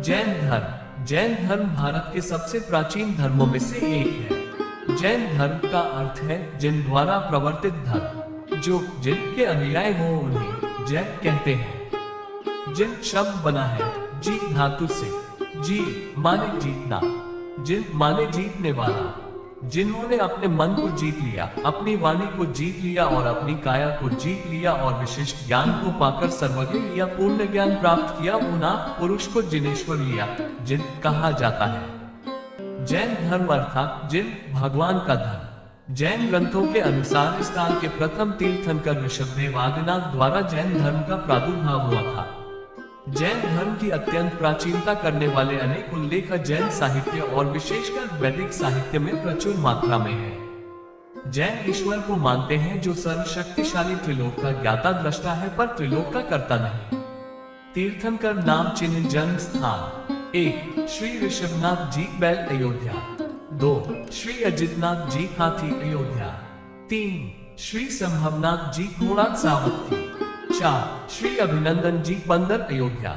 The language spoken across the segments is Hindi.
जैन धर्म भारत के सबसे प्राचीन धर्मों में से एक है। जैन धर्म का अर्थ है जिन द्वारा प्रवर्तित धर्म, जो जिनके अनुयायी हो उन्हें जैन कहते हैं। जिन शब्द बना है जी धातु से, जी माने जीतना, जिन माने जीतने वाला, जिन्होंने अपने मन को जीत लिया, अपनी वाणी को जीत लिया और अपनी काया को जीत लिया और विशिष्ट ज्ञान को पाकर सर्वज्ञ या पूर्ण ज्ञान प्राप्त किया, उन्हें पुरुष को जिनेश्वर लिया जिन कहा जाता है। जैन धर्म अर्थात जिन भगवान का धर्म। जैन ग्रंथों के अनुसार इस काल के प्रथम तीर्थंकर ऋषभदेव आदिनाथ द्वारा जैन धर्म का प्रादुर्भाव हुआ था। जैन धर्म की अत्यंत प्राचीनता करने वाले अनेक उल्लेख जैन साहित्य और विशेषकर वैदिक साहित्य में प्रचुर मात्रा में है। जैन ईश्वर को मानते हैं जो सर्वशक्तिशाली त्रिलोक का ज्ञाता दृष्टा है पर त्रिलोक का कर्ता नहीं। तीर्थंकर नाम चिन्ह जन्म स्थान: 1 श्री ऋषभनाथ जी बैल अयोध्या, 2 श्री अजितनाथ जी हाथी अयोध्या, 3 श्री संभवनाथ जी घोड़ा सावथी, 4 श्री अभिनंदन जी बंदर अयोध्या,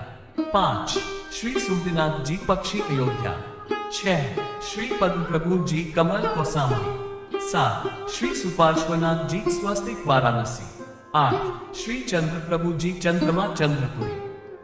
5 श्री सुमतिनाथ जी पक्षी अयोध्या, 6 श्री पद्म प्रभु जी कमल कौसाम्बी, 7 श्री सुपार्श्वनाथ जी स्वस्तिक वाराणसी, 8 श्री चंद्र प्रभु जी चंद्रमा चंद्रपुरी,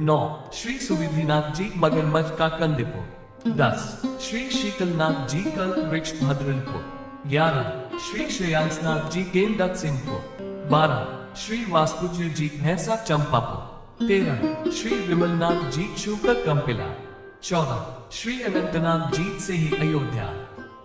9 श्री सुविधिनाथ जी मगरमच्छ का कंदीपुर, 10 श्री शीतलनाथ जी कल वृक्ष भद्रनपुर, 11 श्री श्रेयांसनाथ जी गेंदक सिंहपुर, 12 श्री वास्तुजी जी भैंसा चंपापुर, 13 श्री विमलनाथ जी शुकर कंपिला, 14 श्री अनंतनाथ जी से ही अयोध्या,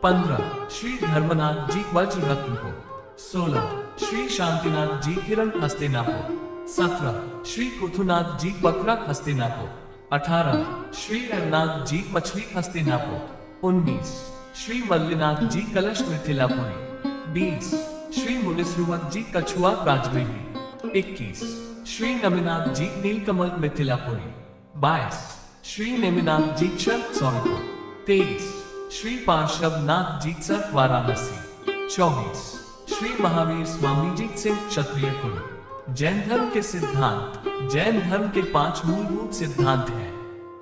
15 श्री धर्मनाथ जी वज्र रत्नपुर, 16 श्री शांतिनाथ जी किरण हस्तिनापुर, 17 श्री कुथुनाथ जी बकरा हस्तिनापुर, 18 श्री अरनाथ जी मछली हस्तिनापुर, 19 श्री मल्लिनाथ जी कलश मिथिलापुरी, 20 श्री मुनिसुवत जी कछुआ राजगृही, 21 श्री नमिनाथ जी नीलकमल मिथिलापुरी, 22 श्री नेमिनाथ जी चर्क सोनपुर, 23 श्री पार्श्वनाथ जी सर्क वाराणसी, 24 श्री महावीर स्वामी जी सिंह क्षत्रियपुर। जैन धर्म के सिद्धांत। जैन धर्म के 5 मूलभूत सिद्धांत हैं।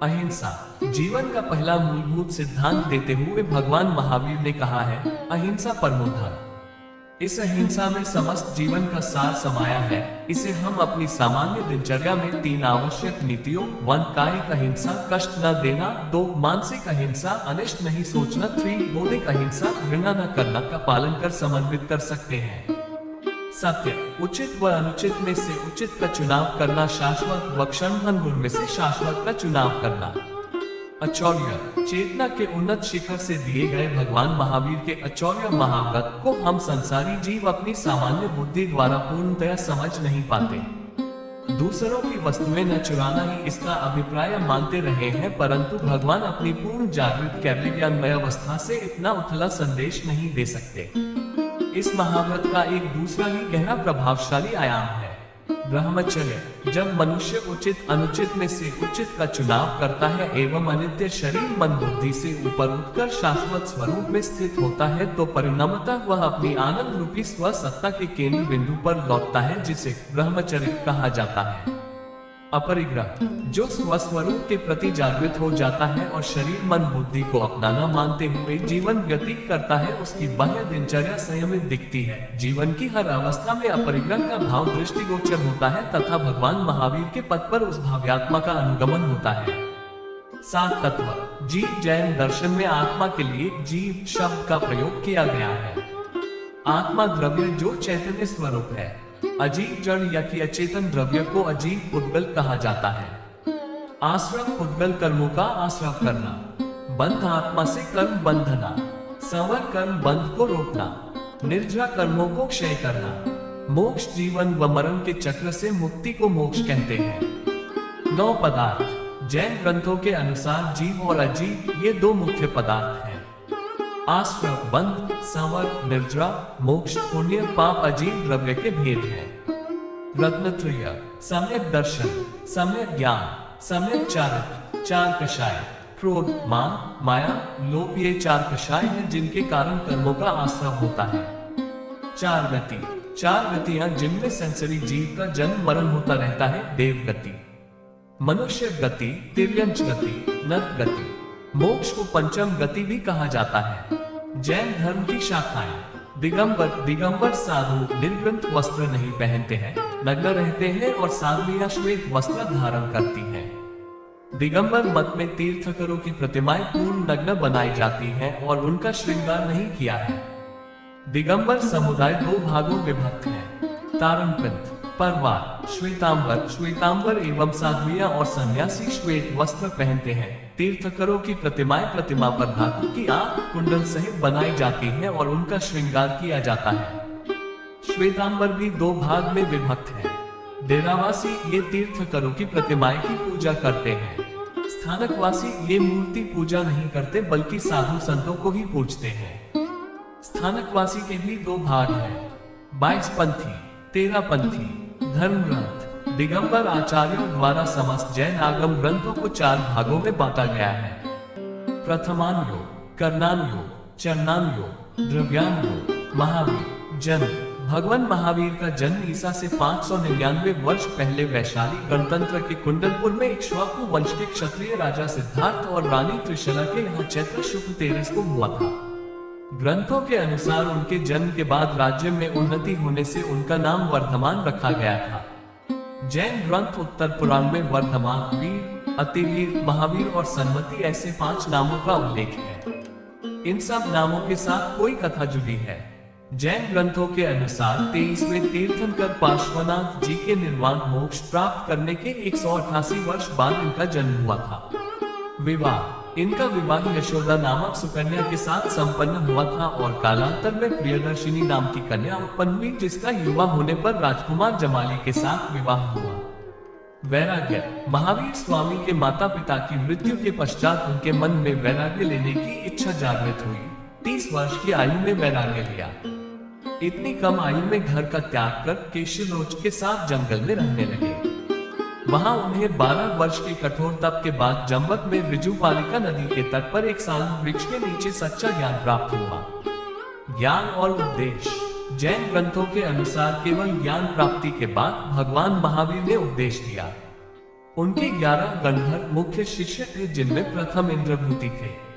अहिंसा जीवन का पहला मूलभूत सिद्धांत देते हुए भगवान महावीर ने कहा है, अहिंसा परमो धर्म। इस अहिंसा में समस्त जीवन का सार समाया है। इसे हम अपनी सामान्य दिनचर्या में 3 आवश्यक नीतियों 1 कायिक अहिंसा, कष्ट न देना, 2 मानसिक अहिंसा, अनिष्ट नहीं सोचना, 3 बौद्धिक अहिंसा, घृणा न करना का पालन कर समन्वित कर सकते हैं। सत्य, उचित व अनुचित में से उचित का चुनाव करना, शाश्वत व क्षणभंगुर में से शाश्वत का चुनाव करना। अचौर्य, चेतना के उन्नत शिखर से दिए गए भगवान महावीर के अचौर्य महाव्रत को हम संसारी जीव अपनी सामान्य बुद्धि द्वारा पूर्णतया समझ नहीं पाते। दूसरों की वस्तुएं न चुराना ही इसका अभिप्राय मानते रहे हैं, परंतु भगवान अपनी पूर्ण जागृत कैवल्य ज्ञानमय अवस्था से इतना उथला संदेश नहीं दे सकते। इस महाव्रत का एक दूसरा ही गहरा प्रभावशाली आयाम है ब्रह्मचर्य। जब मनुष्य उचित अनुचित में से उचित का चुनाव करता है एवं अनित्य शरीर मन बुद्धि से ऊपर उठकर शाश्वत स्वरूप में स्थित होता है, तो परिणामतः वह अपनी आनंद रूपी स्व सत्ता के केंद्र बिंदु पर लौटता है, जिसे ब्रह्मचर्य कहा जाता है। अपरिग्रह, जो स्वस्वरूप के प्रति जागृत हो जाता है और शरीर मन बुद्धि को अपनाना मानते हुए जीवन व्यतीत करता है, उसकी बाह्य दिनचर्या संयमित दिखती है। जीवन की हर अवस्था में अपरिग्रह का भाव दृष्टिगोचर होता है तथा भगवान महावीर के पद पर उस भाव्यात्मा का अनुगमन होता है। 7 तत्व। जीव जैन दर्शन में आत्मा के लिए जीव शब्द का प्रयोग किया गया है। आत्मा द्रव्य जो चैतन्य स्वरूप है। अजीव जड़ या कि अचेतन द्रव्य को अजीव पुद्गल कहा जाता है। आश्रम पुद्गल कर्मों का आश्रव करना। बंध आत्मा से कर्म बंधना। संवर कर्म बंध को रोकना। निर्जरा कर्मों को क्षय करना। मोक्ष जीवन व मरण के चक्र से मुक्ति को मोक्ष कहते हैं। 9 पदार्थ। जैन ग्रंथों के अनुसार जीव और अजीव ये 2 मुख्य पदार्थ हैं। आश्रव बंध, संवर, निर्जरा, मोक्ष, पुण्य, पाप अजीव द्रव्य के भेद हैं। रत्नत्रय, सम्यक दर्शन, सम्यक ज्ञान, सम्यक चारित्र, 4 कषाय, क्रोध, मान, माया, लोभ, ये 4 कषाय हैं जिनके कारण कर्मों का आश्रव होता है। 4 गति, 4 गतियां जिनमें सेंसरी जीव का जन्म मरण होता रहता है। देव गति, मनुष्य गति, तिर्यंच गति, नर गति, मोक्ष को पंचम गति भी कहा जाता है। जैन धर्म की शाखाएं। दिगंबर साधु निर्ग्रंथ वस्त्र नहीं पहनते हैं, नग्न रहते हैं और साधुयां श्वेत वस्त्र धारण करती हैं। दिगंबर मत में तीर्थंकरों की प्रतिमाएं पूर्ण नग्न बनाई जाती हैं और उनका श्रृंगार नहीं किया है। दिगंबर समुदाय दो भागों में विभक्त है। तारणपंथ परवार श्वेतांबर एवं साध्वियां और सन्यासी श्वेत वस्त्र पहनते हैं। तीर्थंकरों की प्रतिमाएं प्रतिमा पर धातु की आंख कुंडल सहित बनाई जाती हैं और उनका श्रृंगार किया जाता है। श्वेतांबर भी दो भाग में विभक्त है। डेरावासी ये तीर्थंकरों की प्रतिमाएं की पूजा करते हैं। स्थानकवासी ये मूर्ति पूजा नहीं करते बल्कि साधु संतों को ही पूजते हैं। स्थानकवासी के भी दो भाग हैं, 22 पंथी, 13 पंथी। धर्म ग्रंथ। दिगंबर आचार्यों द्वारा समस्त जैन आगम ग्रंथों को 4 भागों में बांटा गया है। प्रथमान योग, कर्णान योग, चरणान योग, द्रव्यान योग। महावीर जन्म। भगवान महावीर का जन्म ईसा से 599 वर्ष पहले वैशाली गणतंत्र के कुंडलपुर में इक्ष्वाकु वंश के क्षत्रिय राजा सिद्धार्थ और रानी त्रिशला के यहाँ चैत्र शुक्ल 13 को हुआ था। ग्रंथों के अनुसार उनके जन्म के बाद राज्य में उन्नति होने से उनका नाम वर्धमान रखा गया था। जैन ग्रंथ उत्तर पुराण में वर्धमान, वीर, अतिवीर, महावीर और सन्मति ऐसे 5 नामों का उल्लेख है। इन सब नामों के साथ कोई कथा जुड़ी है। जैन ग्रंथों के अनुसार 23वें तीर्थंकर पार्श्वनाथ जी के निर्वाण मोक्ष प्राप्त करने के 188 वर्ष बाद इनका जन्म हुआ था। विवाह। इनका विवाह यशोदा नामक सुकन्या के साथ संपन्न हुआ था और कालांतर में प्रियदर्शिनी नाम की कन्या उत्पन्न हुई, जिसका युवा होने पर राजकुमार जमाली के साथ विवाह हुआ। वैराग्य। महावीर स्वामी के माता पिता की मृत्यु के पश्चात उनके मन में वैराग्य लेने की इच्छा जागृत हुई। 30 वर्ष की आयु में वैराग्य लिया। इतनी कम आयु में घर का त्याग कर केशलोच के साथ जंगल में रहने लगे। वहां उन्हें 12 वर्ष के कठोर तप के बाद जम्बक में विजुपालिका नदी के तट पर एक साल वृक्ष के नीचे सच्चा ज्ञान प्राप्त हुआ। ज्ञान और उपदेश। जैन ग्रंथों के अनुसार केवल ज्ञान प्राप्ति के बाद भगवान महावीर ने उपदेश दिया। उनके 11 गंधर्व मुख्य शिष्य थे, जिनमें प्रथम इंद्रभूति थे।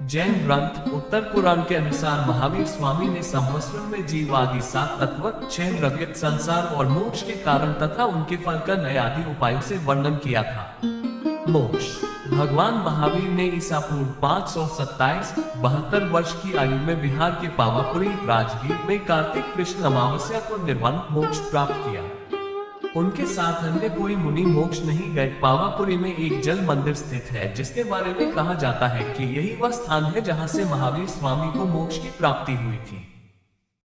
जैन ग्रंथ उत्तर पुराण के अनुसार महावीर स्वामी ने संवत्सर में जीव आदि 7 तत्व, 6 द्रव्य, संसार और मोक्ष के कारण तथा उनके फल का नए आदि उपायों से वर्णन किया था। मोक्ष। भगवान महावीर ने ईसा पूर्व 527-72 वर्ष की आयु में बिहार के पावापुरी राजगीर में कार्तिक कृष्ण अमावस्या को निर्वाण मोक्ष प्राप्त किया। उनके साथ अन्य कोई मुनि मोक्ष नहीं गए। पावापुरी में एक जल मंदिर स्थित है, जिसके बारे में कहा जाता है कि यही वह स्थान है जहां से महावीर स्वामी को मोक्ष की प्राप्ति हुई थी।